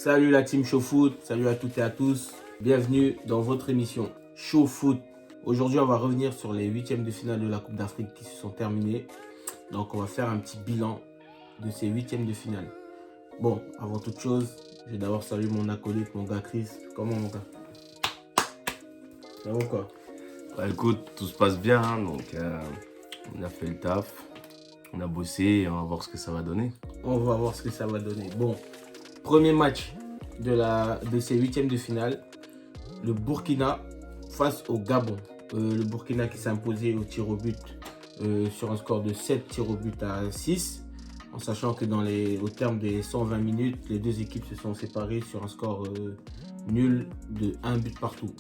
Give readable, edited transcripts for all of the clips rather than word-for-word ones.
Salut la team Show Foot, salut à toutes et à tous. Bienvenue dans votre émission Show Foot. Aujourd'hui, on va revenir sur les huitièmes de finale de la Coupe d'Afrique qui se sont terminés. Donc, on va faire un petit bilan de ces huitièmes de finale. Bon, avant toute chose, je vais d'abord saluer mon acolyte, mon gars Chris. Comment mon gars? Ça va quoi? Bah écoute, tout se passe bien, hein, donc on a fait le taf, on a bossé et on va voir ce que ça va donner. On va voir ce que ça va donner. Bon, premier match de ces huitièmes de finale, le Burkina face au Gabon. Le Burkina qui s'est imposé au tir au but sur un score de 7 tirs au but à 6, en sachant que au terme des 120 minutes, les deux équipes se sont séparées sur un score nul de 1 but partout.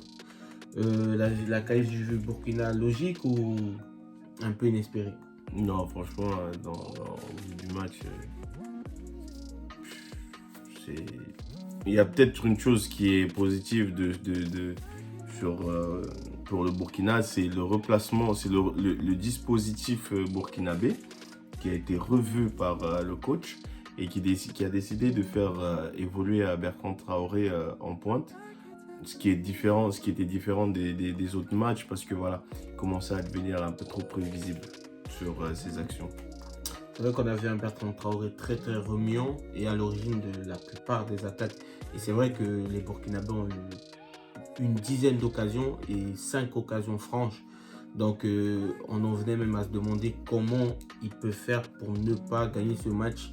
La qualif du Burkina logique ou un peu inespérée? Non, franchement, au vu du match, il y a peut-être une chose qui est positive pour le Burkina, c'est le replacement, c'est le dispositif burkinabé qui a été revu par le coach et qui a décidé de faire évoluer Bertrand Traoré en pointe. Ce qui était différent des autres matchs parce que voilà, il commençait à devenir un peu trop prévisible sur ses actions. C'est vrai qu'on avait un Bertrand Traoré très remuant et à l'origine de la plupart des attaques. Et c'est vrai que les Burkinabés ont eu une dizaine d'occasions et 5 occasions franches. Donc on en venait même à se demander comment il peut faire pour ne pas gagner ce match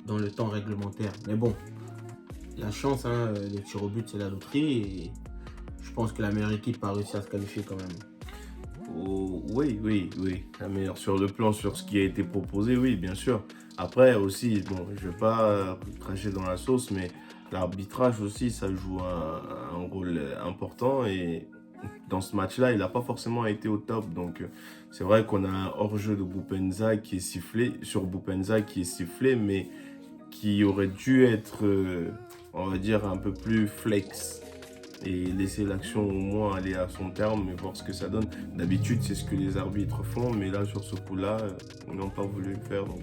dans le temps réglementaire. Mais bon, la chance, hein, les tirs au but, c'est la loterie et je pense que la meilleure équipe a réussi à se qualifier quand même. Oh, oui. La meilleure sur le plan, sur ce qui a été proposé, oui, bien sûr. Après aussi, bon, je ne vais pas cracher dans la sauce, mais l'arbitrage aussi, ça joue un rôle important. Et dans ce match-là, il n'a pas forcément été au top. Donc, c'est vrai qu'on a un hors-jeu de Boupendza qui est sifflé, mais qui aurait dû être, on va dire, un peu plus flex et laisser l'action au moins aller à son terme et voir ce que ça donne. D'habitude, c'est ce que les arbitres font, mais là, sur ce coup-là, ils n'ont pas voulu le faire. Donc,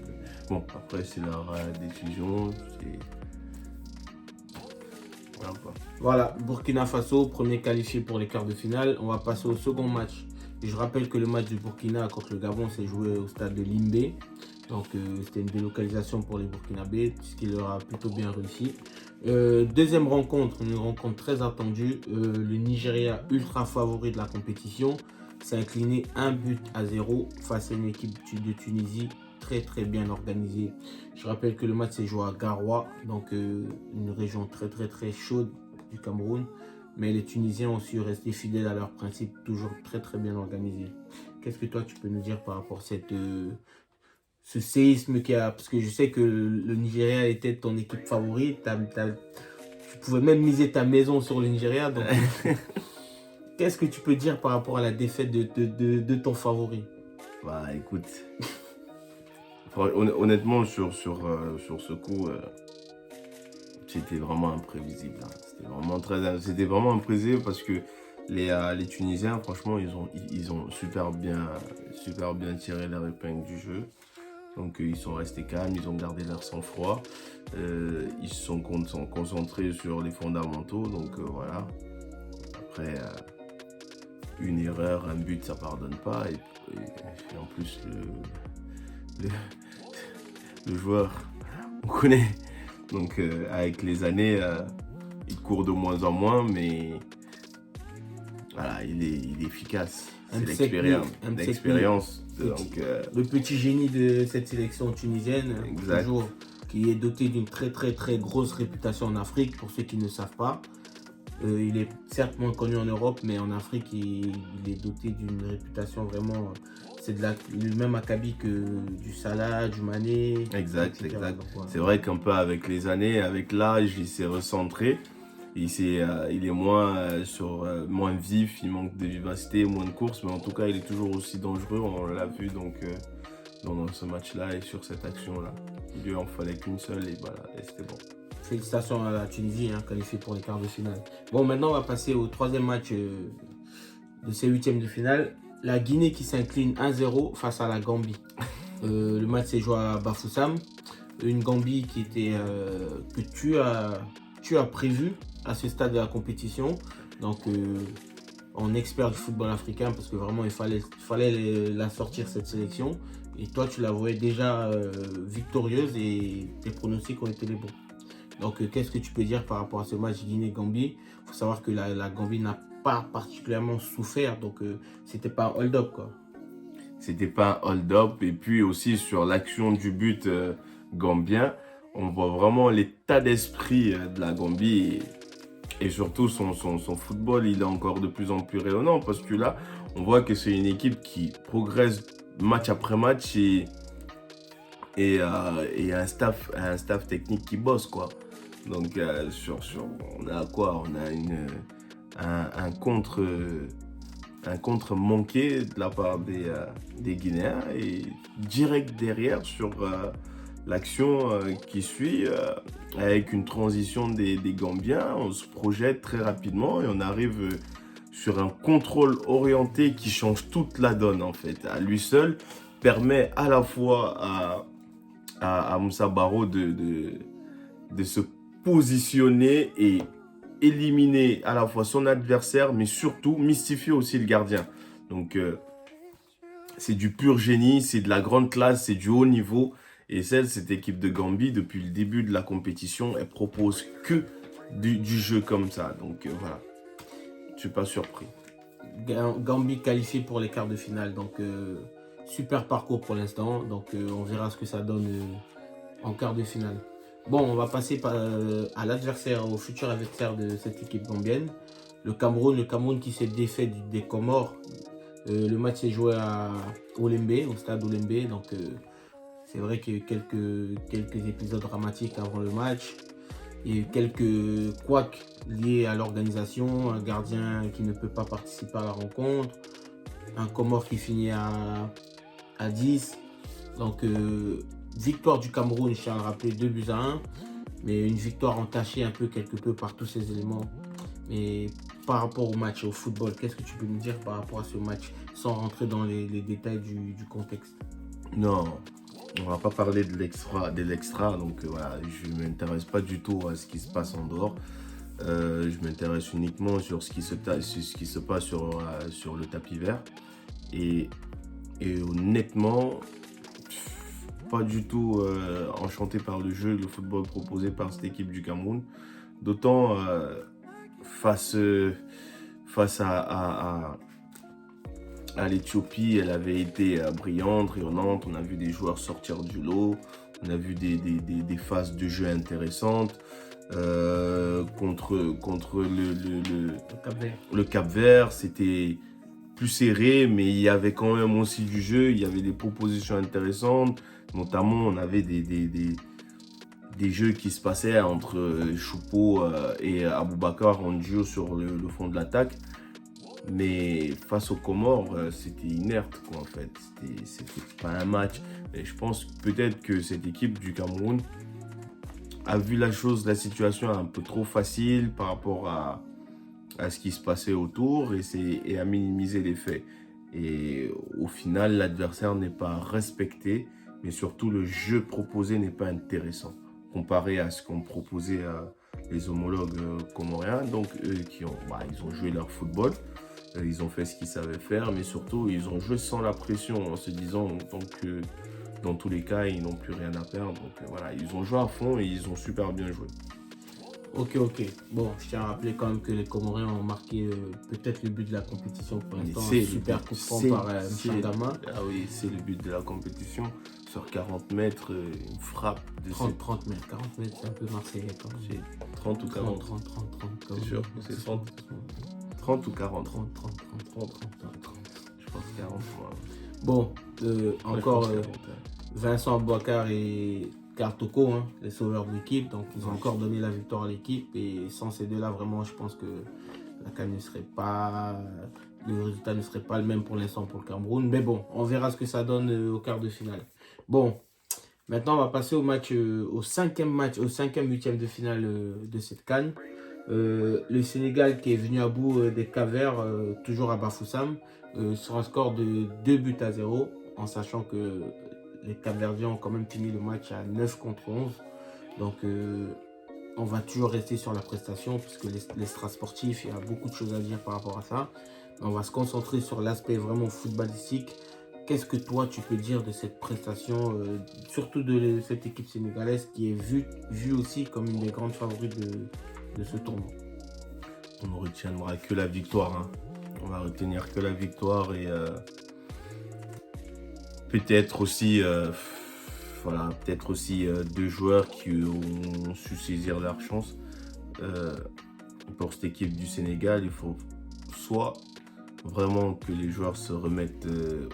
bon, après, c'est leur décision. Voilà quoi. Voilà, Burkina Faso, premier qualifié pour les quarts de finale. On va passer au second match. Et je rappelle que le match du Burkina contre le Gabon s'est joué au stade de Limbé. Donc c'était une délocalisation pour les Burkinabés, puisqu'il leur a plutôt bien réussi. Deuxième rencontre, une rencontre très attendue. Le Nigeria, ultra favori de la compétition, s'est incliné 1-0 face à une équipe de Tunisie très bien organisée. Je rappelle que le match s'est joué à Garoua, donc une région très chaude du Cameroun. Mais les Tunisiens ont su rester fidèles à leurs principes, toujours très bien organisés. Qu'est-ce que toi tu peux nous dire par rapport à ce séisme qu'il y a? Parce que je sais que le Nigeria était ton équipe favorite. Tu pouvais même miser ta maison sur le Nigeria. Donc, qu'est-ce que tu peux dire par rapport à la défaite de ton favori? Bah écoute, honnêtement, sur ce coup, c'était vraiment imprévisible. Hein. C'était vraiment imprévisible parce que les Tunisiens, franchement, ils ont super bien tiré leur épingle du jeu. Donc ils sont restés calmes, ils ont gardé leur sang-froid, ils se sont concentrés sur les fondamentaux, donc voilà. Après, une erreur, un but, ça pardonne pas, et en plus le joueur, on connaît, donc avec les années, il court de moins en moins, mais voilà, il est efficace, c'est l'expérience. Donc, le petit génie de cette sélection tunisienne, toujours, qui est doté d'une très grosse réputation en Afrique, pour ceux qui ne savent pas. Il est certes moins connu en Europe, mais en Afrique, il est doté d'une réputation vraiment... C'est le même acabit que du Salah, du Mané. Exact. Donc, voilà. C'est vrai qu'un peu avec les années, avec l'âge, il s'est recentré. Il est moins vif, il manque de vivacité, moins de course, mais en tout cas, il est toujours aussi dangereux. On l'a vu donc dans ce match-là et sur cette action-là. Il lui en fallait qu'une seule et voilà, et c'était bon. Félicitations à la Tunisie, hein, qualifiée pour les quarts de finale. Bon, maintenant, on va passer au troisième match de ces huitièmes de finale. La Guinée qui s'incline 1-0 face à la Gambie. Le match s'est joué à Bafoussam. Une Gambie qui était que tu tu as prévu à ce stade de la compétition, donc en expert du football africain, parce que vraiment il fallait la sortir cette sélection, et toi tu la voyais déjà victorieuse et tes pronostics ont été les bons. Donc qu'est-ce que tu peux dire par rapport à ce match Guinée-Gambie? Il faut savoir que la Gambie n'a pas particulièrement souffert, donc c'était pas un hold-up quoi. C'était pas un hold-up. Et puis aussi sur l'action du but gambien, on voit vraiment l'état d'esprit de la Gambie et surtout son football, il est encore de plus en plus rayonnant parce que là, on voit que c'est une équipe qui progresse match après match et un staff technique qui bosse quoi. Donc on a quoi? On a un contre manqué de la part des Guinéens et direct derrière sur l'action qui suit avec une transition des Gambiens, on se projette très rapidement et on arrive sur un contrôle orienté qui change toute la donne en fait. À lui seul permet à la fois à Moussa Barrow de se positionner et éliminer à la fois son adversaire, mais surtout mystifier aussi le gardien. Donc, c'est du pur génie, c'est de la grande classe, c'est du haut niveau. Et cette équipe de Gambie, depuis le début de la compétition, elle propose que du jeu comme ça. Donc, voilà, je suis pas surpris. Gambie qualifiée pour les quarts de finale, donc super parcours pour l'instant. Donc, on verra ce que ça donne en quart de finale. Bon, on va passer à l'adversaire, au futur adversaire de cette équipe gambienne, le Cameroun. Le Cameroun qui s'est défait des Comores. Le match s'est joué à Olembe, au stade Olembe. Donc, c'est vrai qu'il y a eu quelques épisodes dramatiques avant le match. Il y a eu quelques couacs liés à l'organisation. Un gardien qui ne peut pas participer à la rencontre. Un Comore qui finit à 10. Donc, victoire du Cameroun, je tiens à le rappeler, 2-1, mais une victoire entachée quelque peu par tous ces éléments. Mais par rapport au match, au football, qu'est-ce que tu peux me dire par rapport à ce match, sans rentrer dans les détails du contexte? Non, on va pas parler de l'extra, donc voilà, je m'intéresse pas du tout à ce qui se passe en dehors. Je m'intéresse uniquement sur ce qui se passe sur le tapis vert. Et honnêtement, pas du tout enchanté par le jeu, le football proposé par cette équipe du Cameroun. D'autant face à l'Éthiopie, elle avait été brillante, rayonnante. On a vu des joueurs sortir du lot. On a vu des phases de jeu intéressantes contre le Cap-Vert. C'était plus serré, mais il y avait quand même aussi du jeu. Il y avait des propositions intéressantes. Notamment, on avait des jeux qui se passaient entre Choupo et Aboubakar en duo sur le fond de l'attaque. Mais face aux Comores, c'était inerte, quoi, en fait. C'était pas un match. Et je pense peut-être que cette équipe du Cameroun a vu la situation un peu trop facile par rapport à ce qui se passait autour et à minimiser les faits. Et au final, l'adversaire n'est pas respecté, mais surtout le jeu proposé n'est pas intéressant comparé à ce qu'ont proposé les homologues comoriens. Donc eux ils ont joué leur football, ils ont fait ce qu'ils savaient faire, mais surtout ils ont joué sans la pression en se disant que dans tous les cas ils n'ont plus rien à perdre. Donc voilà, ils ont joué à fond et ils ont super bien joué. Ok. Bon, je tiens à rappeler quand même que les Comoriens ont marqué peut-être le but de la compétition pour l'instant. Super coup franc par Mchangama. Ah oui, c'est le but de la compétition. Sur 40 mètres, une frappe de 30 mètres. 40 mètres, c'est un peu marseillais quand même. C'est 30 ou 40. 30. C'est sûr, c'est 30 ou 40. 30. Je pense 40. Bon, encore Vincent Aboubakar et Kartoko, les sauveurs de l'équipe. Donc, ils ont encore donné la victoire à l'équipe. Et sans ces deux-là, vraiment, je pense que la CAN ne serait pas... Le résultat ne serait pas le même pour l'instant pour le Cameroun. Mais bon, on verra ce que ça donne au quart de finale. Bon, maintenant, on va passer au cinquième huitième de finale de cette CAN. Le Sénégal qui est venu à bout des Cap-Verts, toujours à Bafoussam, sur un score de 2-0, en sachant que les Cap-Verdiens ont quand même fini le match à 9 contre 11. Donc, on va toujours rester sur la prestation, puisque l'extra-sportif, il y a beaucoup de choses à dire par rapport à ça. On va se concentrer sur l'aspect vraiment footballistique. Qu'est-ce que toi, tu peux dire de cette prestation, surtout de cette équipe sénégalaise qui est vue aussi comme une des grandes favorites de ce tournoi? On ne retiendra que la victoire. Hein. On va retenir que la victoire et peut-être aussi, deux joueurs qui ont su saisir leur chance. Pour cette équipe du Sénégal, il faut soit vraiment que les joueurs se remettent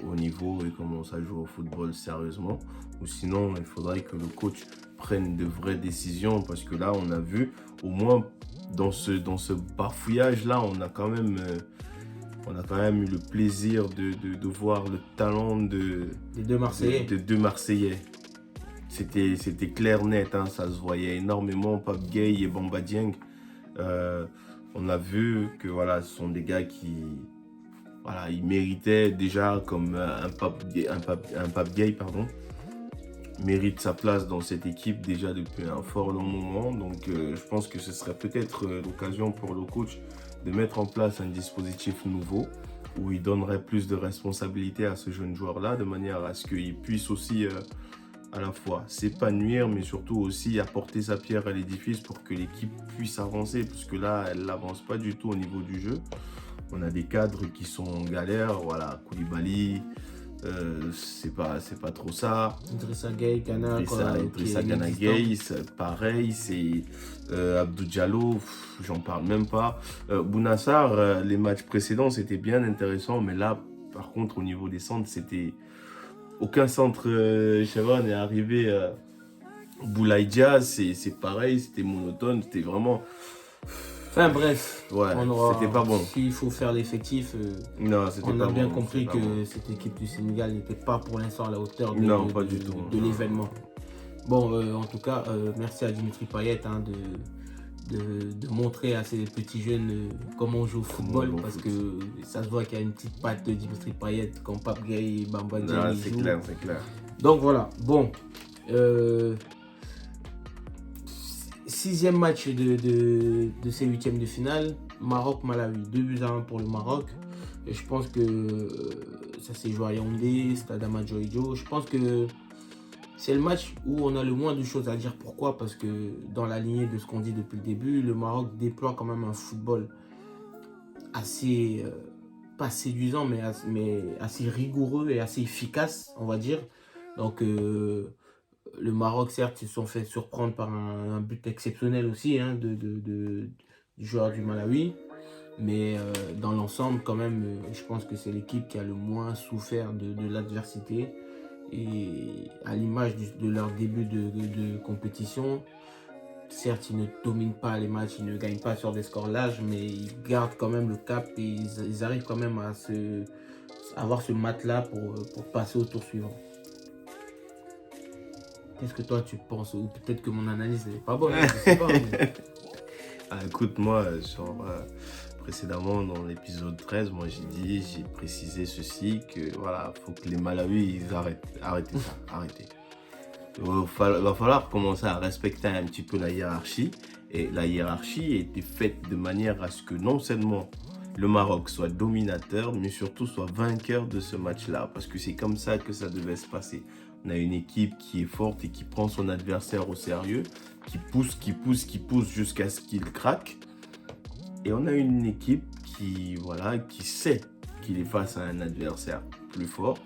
au niveau et commencent à jouer au football sérieusement, ou sinon il faudrait que le coach prenne de vraies décisions, parce que là on a vu, au moins dans ce bafouillage là, on a quand même eu le plaisir de voir le talent des deux Marseillais. De deux Marseillais. C'était clair, net, hein, ça se voyait énormément. Pape Gueye et Bamba Dieng. On a vu que voilà, ce sont des gars qui ils méritaient déjà, comme un Pape Gueye, mérite sa place dans cette équipe déjà depuis un fort long moment. Donc je pense que ce serait peut-être l'occasion pour le coach de mettre en place un dispositif nouveau où il donnerait plus de responsabilité à ce jeune joueur-là, de manière à ce qu'il puisse aussi à la fois s'épanouir, mais surtout aussi apporter sa pierre à l'édifice pour que l'équipe puisse avancer, parce que là, elle n'avance pas du tout au niveau du jeu. On a des cadres qui sont en galère, voilà, Koulibaly, c'est pas trop ça. Idrissa Gueye, Ghana. Idrissa Gana Gueye, pareil, c'est Abdou Diallo, j'en parle même pas. Bouna Sarr, les matchs précédents, c'était bien intéressant, mais là, par contre, au niveau des centres, c'était... Aucun centre Chevron n'est arrivé. Boulaïdia, c'est pareil, c'était monotone, c'était vraiment... Enfin bref, ouais, c'était pas bon. S'il faut faire l'effectif, on a bien compris que cette équipe du Sénégal n'était pas pour l'instant à la hauteur de l'événement. Bon, en tout cas, merci à Dimitri Payet de montrer à ces petits jeunes comment on joue au football, parce que ça se voit qu'il y a une petite patte de Dimitri Payet comme Pape Gueye et Bamba Dieng. C'est clair. Donc voilà, bon. 6e match de ces 8e de finale, Maroc-Malawi, 2-1 pour le Maroc. Et je pense que ça s'est joué à Yaoundé, Stade Amadou Diallo. Je pense que c'est le match où on a le moins de choses à dire. Pourquoi? Parce que dans la lignée de ce qu'on dit depuis le début, le Maroc déploie quand même un football assez, pas séduisant, mais assez rigoureux et assez efficace, on va dire. Donc le Maroc, certes, ils se sont fait surprendre par un but exceptionnel aussi du joueur du Malawi. Mais dans l'ensemble, quand même, je pense que c'est l'équipe qui a le moins souffert de l'adversité. Et à l'image de leur début de compétition, certes, ils ne dominent pas les matchs, ils ne gagnent pas sur des scores larges, mais ils gardent quand même le cap et ils arrivent quand même à avoir ce matelas pour passer au tour suivant. Qu'est-ce que toi tu penses? Ou peut-être que mon analyse n'est pas bonne, je sais pas. Mais... écoute, moi, précédemment dans l'épisode 13, moi j'ai précisé ceci, que voilà, faut que les Malawi ils arrêtez ça, arrêtez. Il va falloir commencer à respecter un petit peu la hiérarchie, et la hiérarchie a été faite de manière à ce que non seulement le Maroc soit dominateur, mais surtout soit vainqueur de ce match-là, parce que c'est comme ça que ça devait se passer. On a une équipe qui est forte et qui prend son adversaire au sérieux, qui pousse jusqu'à ce qu'il craque. Et on a une équipe qui sait qu'il est face à un adversaire plus fort,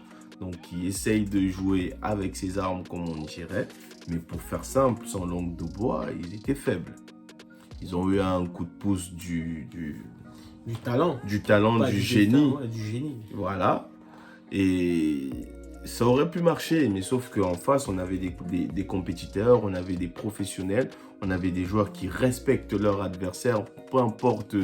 donc qui essaye de jouer avec ses armes, comme on dirait. Mais pour faire simple, sans langue de bois, ils étaient faibles. Ils ont eu un coup de pouce du talent, du génie. Du génie. Voilà. Et ça aurait pu marcher, mais sauf qu'en face, on avait des compétiteurs, on avait des professionnels, on avait des joueurs qui respectent leur adversaire, peu importe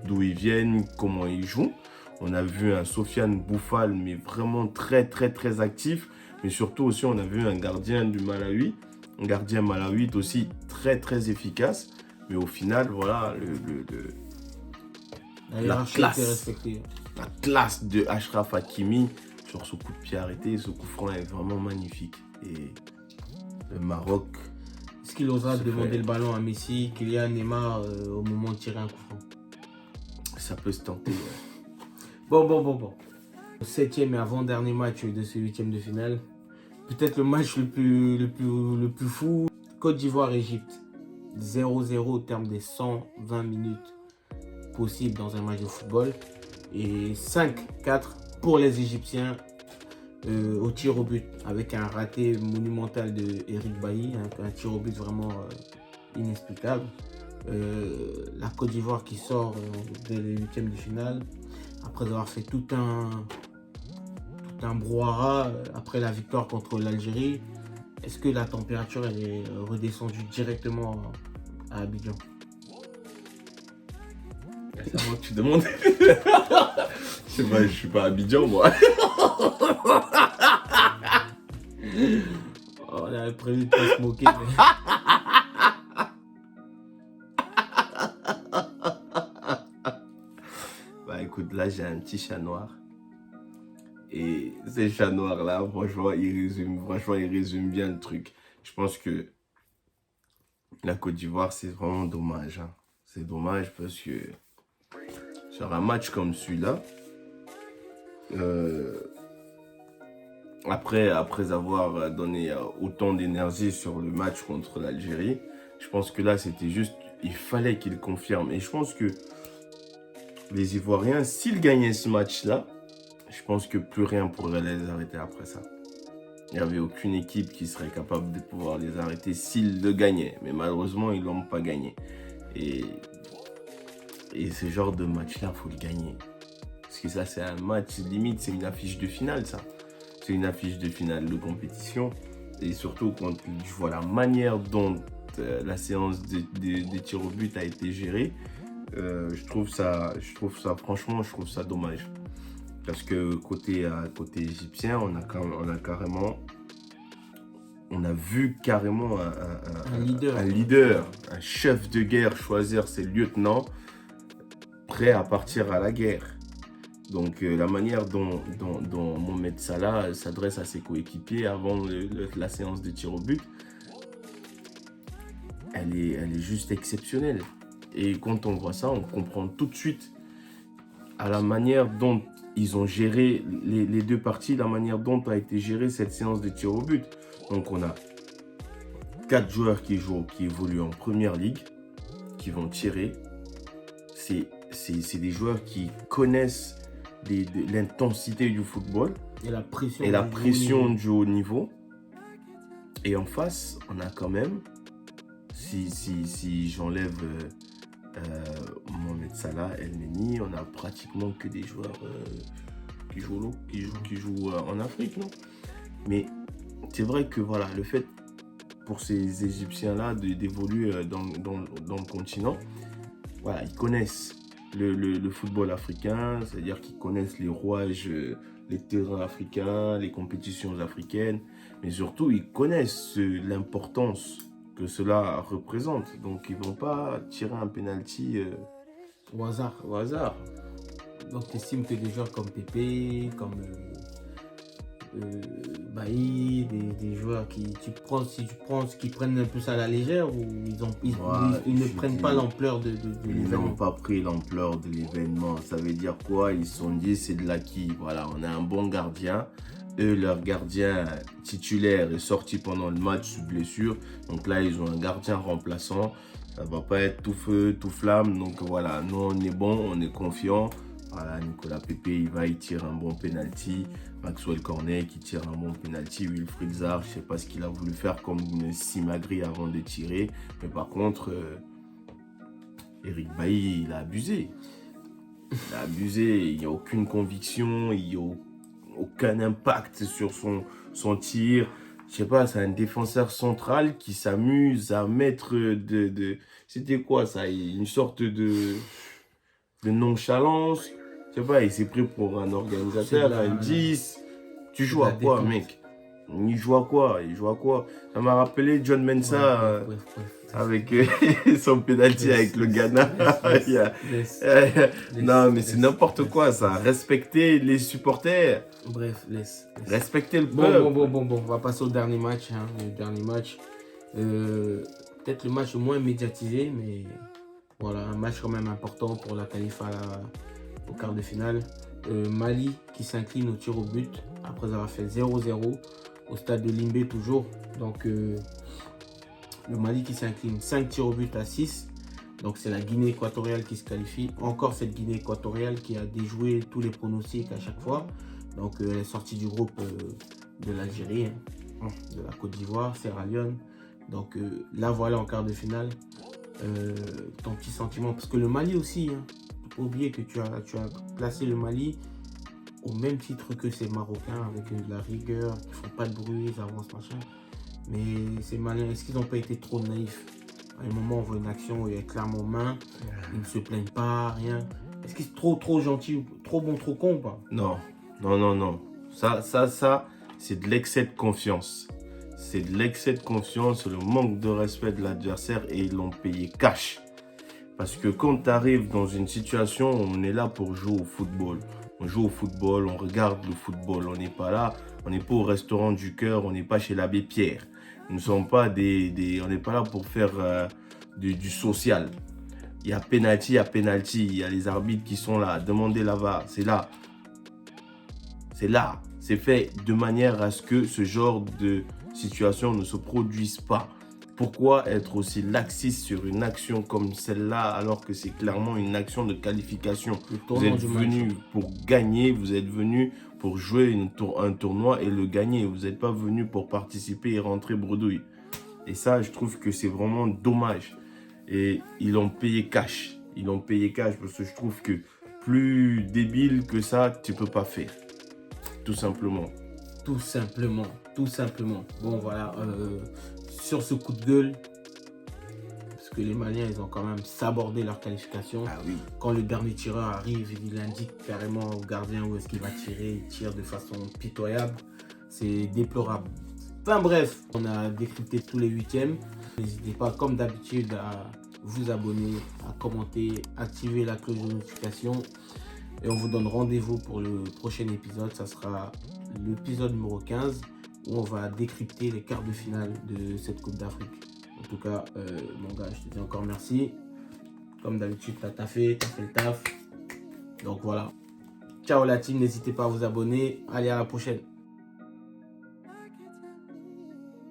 d'où ils viennent, comment ils jouent. On a vu un Sofiane Bouffal, mais vraiment très, très, très actif. Mais surtout aussi, on a vu un gardien du Malawi, un gardien malawite aussi très, très efficace. Mais au final, voilà, la classe de Achraf Hakimi sur ce coup de pied arrêté, ce coup franc est vraiment magnifique. Et le Maroc... Ce qu'il osera Ça demander fait- le ballon à Messi, Kylian, Neymar au moment de tirer un coup franc? Ça peut se tenter. Bon. Septième et avant-dernier match de ce huitième de finale. Peut-être le match le plus fou. Côte d'Ivoire-Égypte. 0-0 au terme des 120 minutes possibles dans un match de football. Et 5-4 pour les Égyptiens au tir au but. Avec un raté monumental de Eric Bailly. Un tir au but vraiment inexplicable. La Côte d'Ivoire qui sort des huitièmes de finale. Après avoir fait tout un brouhaha après la victoire contre l'Algérie. Est-ce que la température elle est redescendue directement à Abidjan? C'est à moi que tu demandes. C'est vrai, je suis pas à Abidjan, moi. On avait prévu de pas se moquer. Mais... Bah écoute, là j'ai un petit chat noir. Et ces chats noirs là, franchement, ils résument bien le truc. Je pense que la Côte d'Ivoire, c'est vraiment dommage. Hein. C'est dommage parce que sur un match comme celui-là, après avoir donné autant d'énergie sur le match contre l'Algérie, je pense que là, c'était juste, il fallait qu'ils confirment. Et je pense que les Ivoiriens, s'ils gagnaient ce match-là, je pense que plus rien pourrait les arrêter après ça. Il n'y avait aucune équipe qui serait capable de pouvoir les arrêter s'ils le gagnaient. Mais malheureusement, ils ne l'ont pas gagné. Et ce genre de match-là, il faut le gagner. Parce que ça, c'est un match limite, c'est une affiche de finale, ça. C'est une affiche de finale de compétition. Et surtout, quand je vois la manière dont la séance des tirs au but a été gérée, franchement, je trouve ça dommage. Parce que côté égyptien, on a vu carrément un leader, un chef de guerre choisir ses lieutenants prêts à partir à la guerre. Donc la manière dont Mohamed Salah s'adresse à ses coéquipiers avant la séance de tir au but, elle est juste exceptionnelle. Et quand on voit ça, on comprend tout de suite à la manière dont ils ont géré les deux parties, la manière dont a été gérée cette séance de tir au but. Donc on a 4 joueurs qui évoluent en première ligue, qui vont tirer. C'est des joueurs qui connaissent l'intensité du football et la pression du haut niveau. Et en face, on a quand même, si j'enlève Mohamed Salah, El Neni, on a pratiquement que des joueurs qui jouent en Afrique, non? Mais c'est vrai que voilà, le fait pour ces Égyptiens-là d'évoluer dans le continent, voilà, ils connaissent le football africain, c'est-à-dire qu'ils connaissent les rouages, les terrains africains, les compétitions africaines, mais surtout ils connaissent l'importance que cela représente. Donc ils ne vont pas tirer un penalty au hasard. Donc tu estimes que des joueurs comme Pépé, comme Bailly, des joueurs qui prennent un peu ça à la légère, ou ils ne prennent pas l'ampleur de l'événement. Ils n'ont pas pris l'ampleur de l'événement. Ça veut dire quoi? Ils se sont dit c'est de l'acquis. Voilà, on a un bon gardien. Eux, leur gardien titulaire est sorti pendant le match sous blessure. Donc là, ils ont un gardien remplaçant. Ça ne va pas être tout feu, tout flamme. Donc voilà, nous, on est bon, on est confiant. Voilà, Nicolas Pépé, il tire un bon penalty. Maxwell Cornet qui tire un bon penalty. Wilfried Zaha, je ne sais pas ce qu'il a voulu faire comme Simagri avant de tirer. Mais par contre, Eric Bailly, il a abusé. Il n'y a aucune conviction, il n'y a aucun impact sur son tir. Je sais pas, c'est un défenseur central qui s'amuse à mettre c'était quoi ça? Une sorte de nonchalance. Je sais pas, il s'est pris pour un organisateur, un 10. Tu joues à quoi, mec? Il joue à quoi? Ça m'a rappelé John Mensah avec son penalty avec le Ghana. Non, mais c'est n'importe quoi ça. Respecter les supporters. Bref, laisse. Respecter le peuple. Bon, on va passer au dernier match. Le dernier match. peut-être le match le moins médiatisé, mais voilà, un match quand même important pour la qualif au quart de finale. Mali qui s'incline au tir au but après avoir fait 0-0 au stade de Limbé toujours. Donc le Mali qui s'incline 5 tirs au but à 6. Donc c'est la Guinée équatoriale qui se qualifie. Encore cette Guinée équatoriale qui a déjoué tous les pronostics à chaque fois. Donc elle est sortie du groupe de l'Algérie, de la Côte d'Ivoire, Sierra Leone. Donc là voilà en quart de finale. Ton petit sentiment, parce que le Mali aussi, faut pas oublier que tu as placé le Mali au même titre que ces Marocains, avec de la rigueur, qui font pas de bruit, ils avancent machin. Mais ces Maliens, est-ce qu'ils n'ont pas été trop naïfs? À un moment on voit une action où il y a clairement main, ils ne se plaignent pas, rien. Est-ce qu'ils sont trop gentils, trop bons, trop cons, pas? Non. Ça, c'est de l'excès de confiance. C'est de l'excès de confiance, le manque de respect de l'adversaire et ils l'ont payé cash. Parce que quand tu arrives dans une situation, on est là pour jouer au football. On joue au football, on regarde le football. On n'est pas là, on n'est pas au restaurant du cœur, on n'est pas chez l'abbé Pierre. Nous ne sommes pas on n'est pas là pour faire du social. Il y a penalty, il y a les arbitres qui sont là. Demandez la VAR, c'est là. C'est fait de manière à ce que ce genre de situation ne se produise pas. Pourquoi être aussi laxiste sur une action comme celle-là alors que c'est clairement une action de qualification? Vous êtes venu pour gagner, vous êtes venu pour jouer un tournoi et le gagner. Vous n'êtes pas venu pour participer et rentrer bredouille. Et ça, je trouve que c'est vraiment dommage. Et ils l'ont payé cash. Ils l'ont payé cash parce que je trouve que plus débile que ça, tu peux pas faire. Tout simplement. Tout simplement. Bon, voilà. Sur ce coup de gueule, parce que les Maliens, ils ont quand même sabordé leur qualification. Ah oui. Quand le dernier tireur arrive, il indique carrément au gardien où est-ce qu'il va tirer. Il tire de façon pitoyable. C'est déplorable. Enfin bref, on a décrypté tous les huitièmes. N'hésitez pas, comme d'habitude, à vous abonner, à commenter, activer la cloche de notification. Et on vous donne rendez-vous pour le prochain épisode. Ça sera l'épisode numéro 15 où on va décrypter les quarts de finale de cette Coupe d'Afrique. En tout cas, mon gars, je te dis encore merci. Comme d'habitude, t'as fait le taf. Donc voilà. Ciao la team, n'hésitez pas à vous abonner. Allez, à la prochaine.